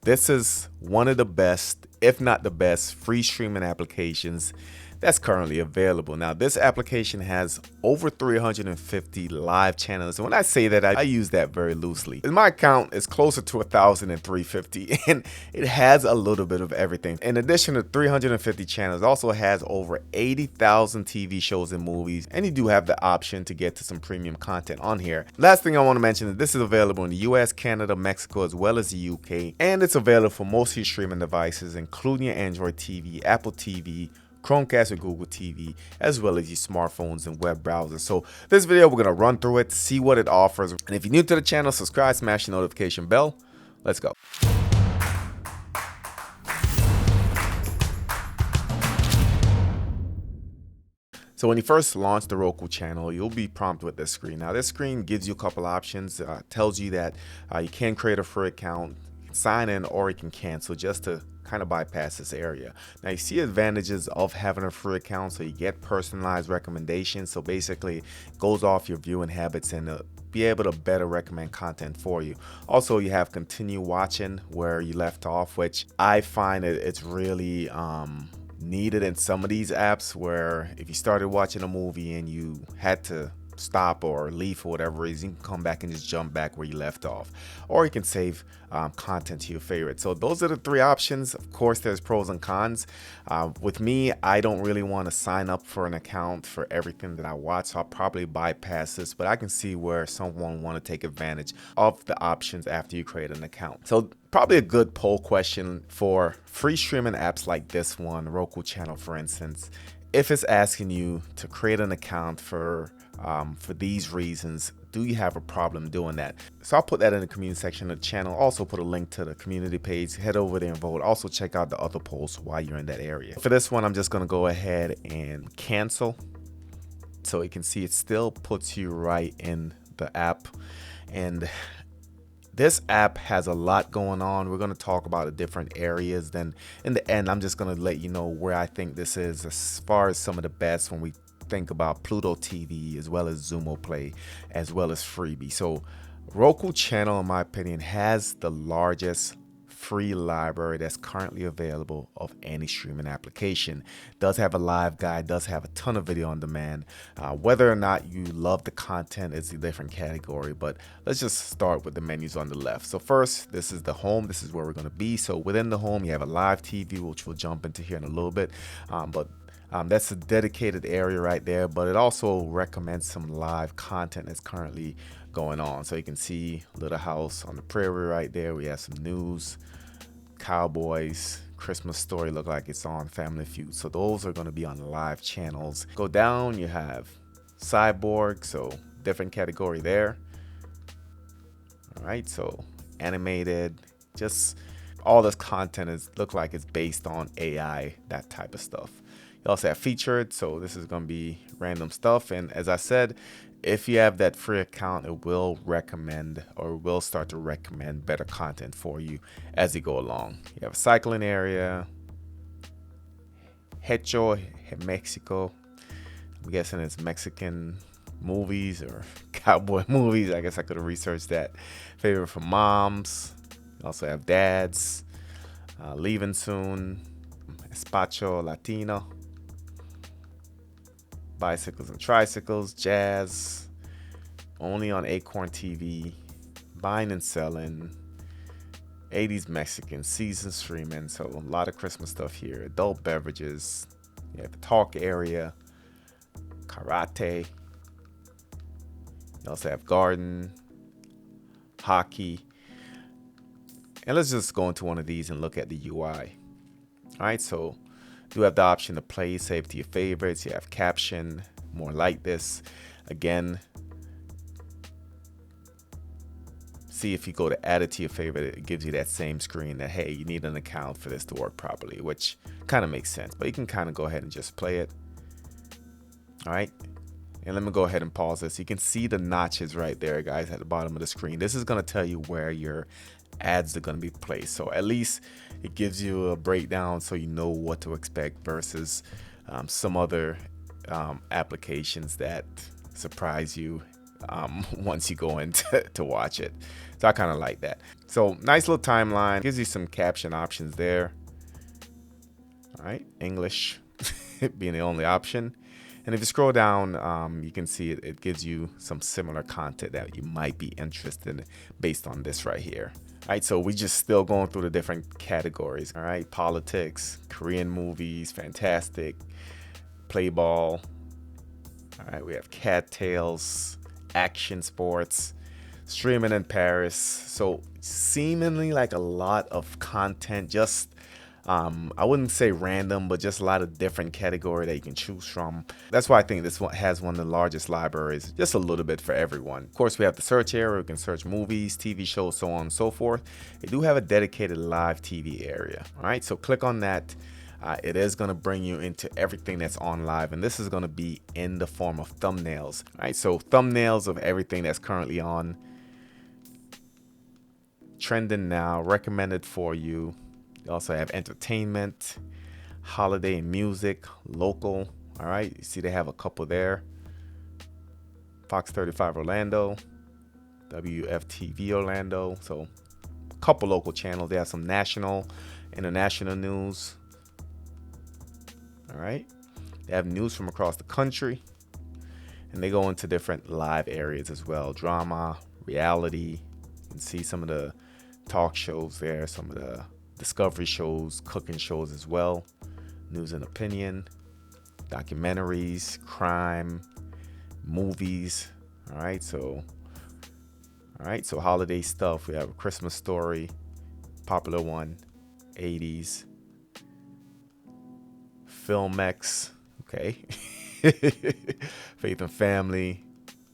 This is one of the best, if not the best, free streaming applications that's currently available. Now, this application has over 350 live channels. And when I say that, I use that very loosely. My account is closer to 1,350, and it has a little bit of everything. In addition to 350 channels, it also has over 80,000 TV shows and movies, and you do have the option to get to some premium content on here. Last thing I want to mention is this is available in the US, Canada, Mexico, as well as the UK, and it's available for most of your streaming devices, including your Android TV, Apple TV, Chromecast or Google TV, as well as your smartphones and web browsers. So this video, we're gonna run through it, see what it offers. And if you're new to the channel, subscribe, smash the notification bell. Let's go. So when you first launch the Roku channel, you'll be prompted with this screen. Now this screen gives you a couple options, tells you that you can create a free account, sign in, or you can cancel, just to kind of bypass this area. Now you see advantages of having a free account, so you get personalized recommendations. So basically it goes off your viewing habits and be able to better recommend content for you. Also, you have continue watching where you left off, which I find it's really needed in some of these apps, where if you started watching a movie and you had to stop or leave for whatever reason, you can come back and just jump back where you left off, or you can save content to your favorite. So those are the three options. Of course, there's pros and cons. With me, I don't really want to sign up for an account for everything that I watch, so I'll probably bypass this, but I can see where someone want to take advantage of the options after you create an account. So probably a good poll question for free streaming apps like this one, Roku channel for instance, if it's asking you to create an account for these reasons, do you have a problem doing that? So I'll put that in the community section of the channel. Also put a link to the community page. Head over there and vote. Also check out the other polls while you're in that area. For this one, I'm just going to go ahead and cancel. So you can see it still puts you right in the app. And this app has a lot going on. We're going to talk about the different areas. Then in the end, I'm just going to let you know where I think this is as far as some of the best when we think about Pluto TV, as well as Xumo Play, as well as Freebie. So Roku channel, in my opinion, has the largest free library that's currently available of any streaming application. Does have a live guide, does have a ton of video on demand. Whether or not you love the content is a different category, but let's just start with the menus on the left. So first, this is the home. This is where we're going to be. So within the home, you have a live TV, which we'll jump into here in a little bit, that's a dedicated area right there, but it also recommends some live content that's currently going on. So you can see Little House on the Prairie right there. We have some news, Cowboys, Christmas Story look like it's on, Family Feud. So those are going to be on live channels. Go down, you have Cyborg, so different category there. All right, so animated, just all this content look like it's based on AI, that type of stuff. You also have featured, so this is going to be random stuff. And as I said, if you have that free account, it will recommend, or will start to recommend better content for you as you go along. You have a cycling area, Hecho, Mexico. I'm guessing it's Mexican movies or cowboy movies. I guess I could have researched that. Favorite for moms. You also have dads, leaving soon, Espacio Latino, bicycles and tricycles, jazz, only on Acorn TV, buying and selling, 80s Mexican, season streaming, so a lot of Christmas stuff here. Adult beverages, you have the talk area, karate, you also have garden, hockey. And let's just go into one of these and look at the UI. All right, so you have the option to play, save to your favorites. You have caption, more like this. Again, see if you go to add it to your favorite, it gives you that same screen that, hey, you need an account for this to work properly, which kind of makes sense. But you can kind of go ahead and just play it. All right. And let me go ahead and pause this. You can see the notches right there, guys, at the bottom of the screen. This is going to tell you where your ads are going to be placed. So at least it gives you a breakdown so you know what to expect versus some other applications that surprise you once you go in to watch it. So I kind of like that. So nice little timeline, gives you some caption options there. All right, English being the only option. And if you scroll down, you can see it gives you some similar content that you might be interested in based on this right here. All right, so we just still going through the different categories. All right, politics, Korean movies, fantastic, play ball. All right, we have cattails, action sports, streaming in Paris. So seemingly like a lot of content, just I wouldn't say random, but just a lot of different category that you can choose from. That's why I think this one has one of the largest libraries, just a little bit for everyone. Of course, we have the search area. We can search movies, TV shows, so on and so forth. They do have a dedicated live TV area. All right, so click on that. It is going to bring you into everything that's on live, and this is going to be in the form of thumbnails. All right, so thumbnails of everything that's currently on, trending now, recommended for you. You also have entertainment, holiday and music, local. All right, you see they have a couple there. Fox 35 Orlando, WFTV Orlando. So a couple local channels. They have some national, international news. All right, they have news from across the country, and they go into different live areas as well. Drama, reality. You can see some of the talk shows there, some of the discovery shows, cooking shows as well, news and opinion, documentaries, crime, movies. All right, so holiday stuff. We have A Christmas Story, popular one, 80s, Filmex, okay, Faith and Family.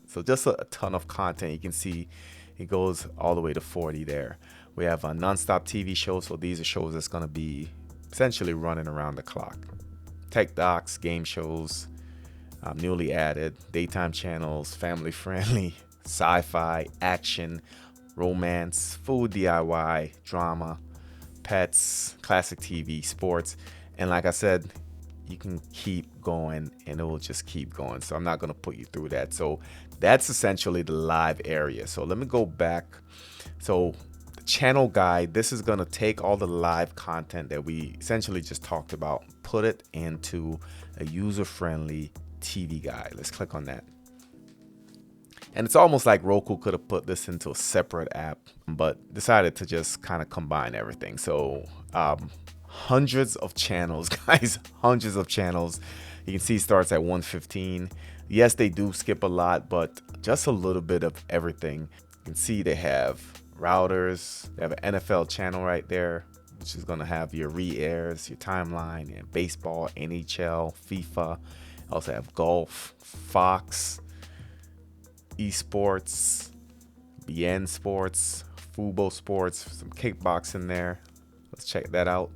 So just a ton of content. You can see it goes all the way to 40 there. We have a non-stop TV show, so these are shows that's going to be essentially running around the clock. Tech docs, game shows, newly added, daytime channels, family friendly, sci-fi, action, romance, food, DIY, drama, pets, classic TV, sports. And like I said, you can keep going and it will just keep going. So I'm not going to put you through that. So that's essentially the live area. So let me go back. So channel guide, this is going to take all the live content that we essentially just talked about, put it into a user-friendly TV guide. Let's click on that. And it's almost like Roku could have put this into a separate app, but decided to just kind of combine everything. So hundreds of channels, guys, hundreds of channels. You can see it starts at 115. Yes, they do skip a lot, but just a little bit of everything. You can see they have routers. They have an NFL channel right there, which is going to have your re-airs, your timeline, and baseball, NHL, FIFA. Also have golf, Fox, esports, BN Sports, Fubo Sports, some kickboxing there. Let's check that out.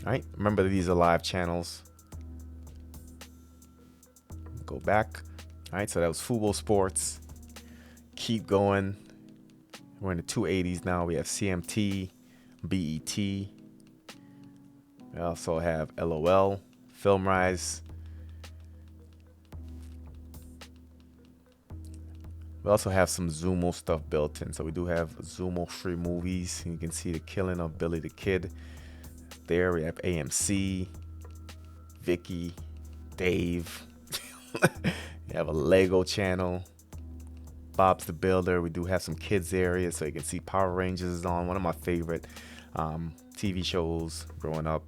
All right, remember these are live channels. Go back. All right, so that was Fubo Sports. Keep going. We're in the 280s now. We have CMT, BET. We also have LOL, FilmRise. We also have some Zumo stuff built in. So we do have Zumo free movies. You can see The Killing of Billy the Kid. There we have AMC, Vicky, Dave. You have a Lego channel, Bob's the Builder. We do have some kids areas, so you can see Power Rangers is on, one of my favorite TV shows growing up.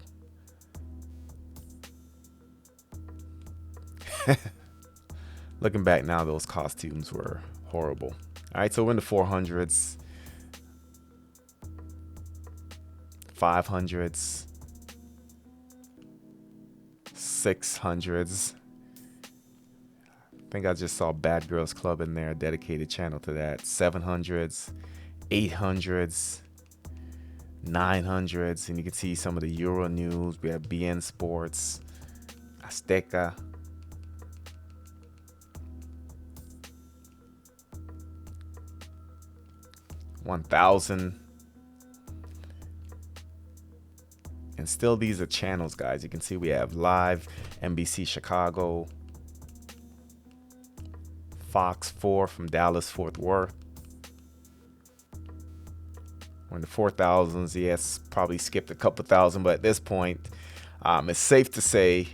Looking back now, those costumes were horrible. All right, so we're in the 400s, 500s, 600s. I think I just saw Bad Girls Club in there, a dedicated channel to that. 700s, 800s, 900s, and you can see some of the Euro news. We have BN Sports, Azteca. $1,000. And still these are channels, guys. You can see we have live NBC Chicago, Fox 4 from Dallas Fort Worth. We're in the 4,000s. Yes, probably skipped a couple thousand, but at this point, it's safe to say,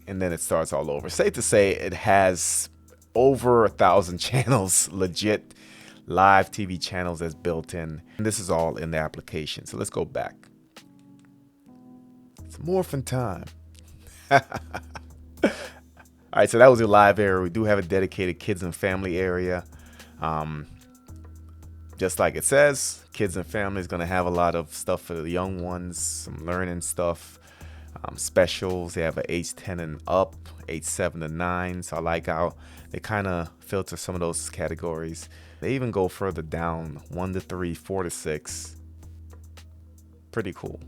and then it starts all over. Safe to say it has over 1,000 channels, legit live TV channels that's built in. And this is all in the application. So let's go back. It's morphin' time. All right, so that was your live area. We do have a dedicated kids and family area. Just like it says, kids and family is going to have a lot of stuff for the young ones, some learning stuff, specials. They have an age 10 and up, age 7 to 9. So I like how they kind of filter some of those categories. They even go further down, 1 to 3, 4 to 6. Pretty cool.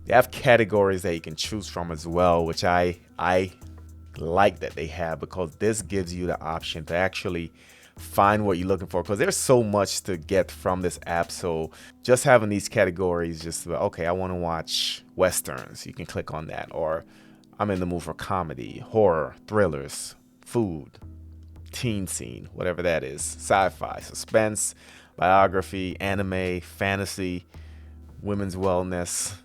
They have categories that you can choose from as well, which I like that they have, because this gives you the option to actually find what you're looking for, because there's so much to get from this app. So just having these categories, just okay, I want to watch westerns, you can click on that, or I'm in the mood for comedy, horror, thrillers, food, teen scene, whatever that is, sci-fi, suspense, biography, anime, fantasy, women's wellness.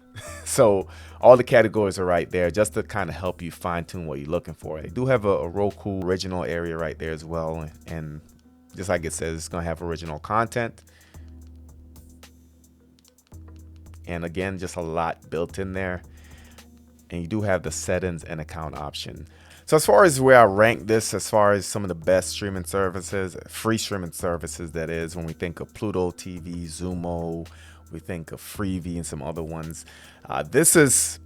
So all the categories are right there just to kind of help you fine tune what you're looking for. They do have a Roku original area right there as well. And just like it says, it's going to have original content. And again, just a lot built in there. And you do have the settings and account option. So as far as where I rank this, as far as some of the best streaming services, free streaming services, that is, when we think of Pluto TV, Xumo, we think of Freevee and some other ones. This is,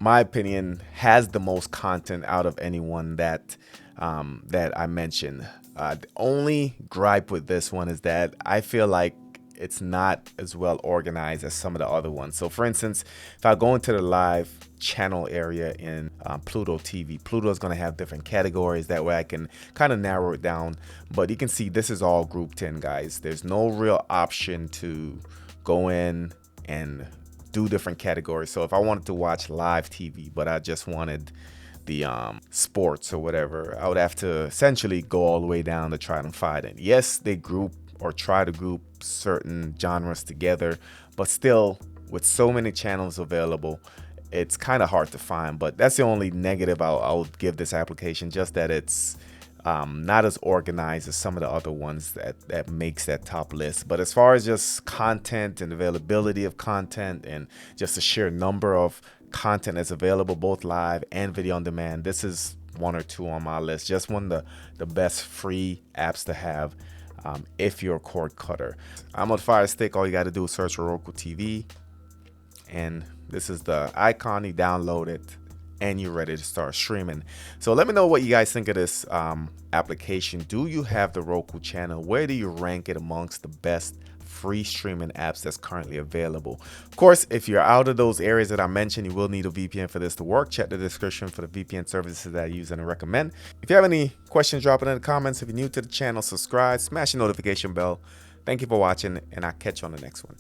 my opinion, has the most content out of anyone that I mentioned. The only gripe with this one is that I feel like it's not as well organized as some of the other ones. So for instance, if I go into the live channel area in Pluto TV, Pluto is going to have different categories. That way I can kind of narrow it down. But you can see this is all grouped in, guys. There's no real option to go in and do different categories. So if I wanted to watch live TV, but I just wanted the sports or whatever, I would have to essentially go all the way down to try to find it. Yes, they group or try to group certain genres together, but still, with so many channels available, it's kind of hard to find. But that's the only negative I'll give this application, just that it's not as organized as some of the other ones that makes that top list. But as far as just content and availability of content and just the sheer number of content that's available, both live and video on demand, this is 1 or 2 on my list. Just one of the best free apps to have if you're a cord cutter. I'm on Fire Stick. All you got to do is search for Roku TV, and this is the icon. You download it and you're ready to start streaming. So let me know what you guys think of this application. Do you have the Roku channel? Where do you rank it amongst the best free streaming apps that's currently available? Of course, if you're out of those areas that I mentioned, you will need a VPN for this to work. Check the description for the VPN services that I use and recommend. If you have any questions, drop it in the comments. If you're new to the channel, subscribe, smash the notification bell. Thank you for watching, and I'll catch you on the next one.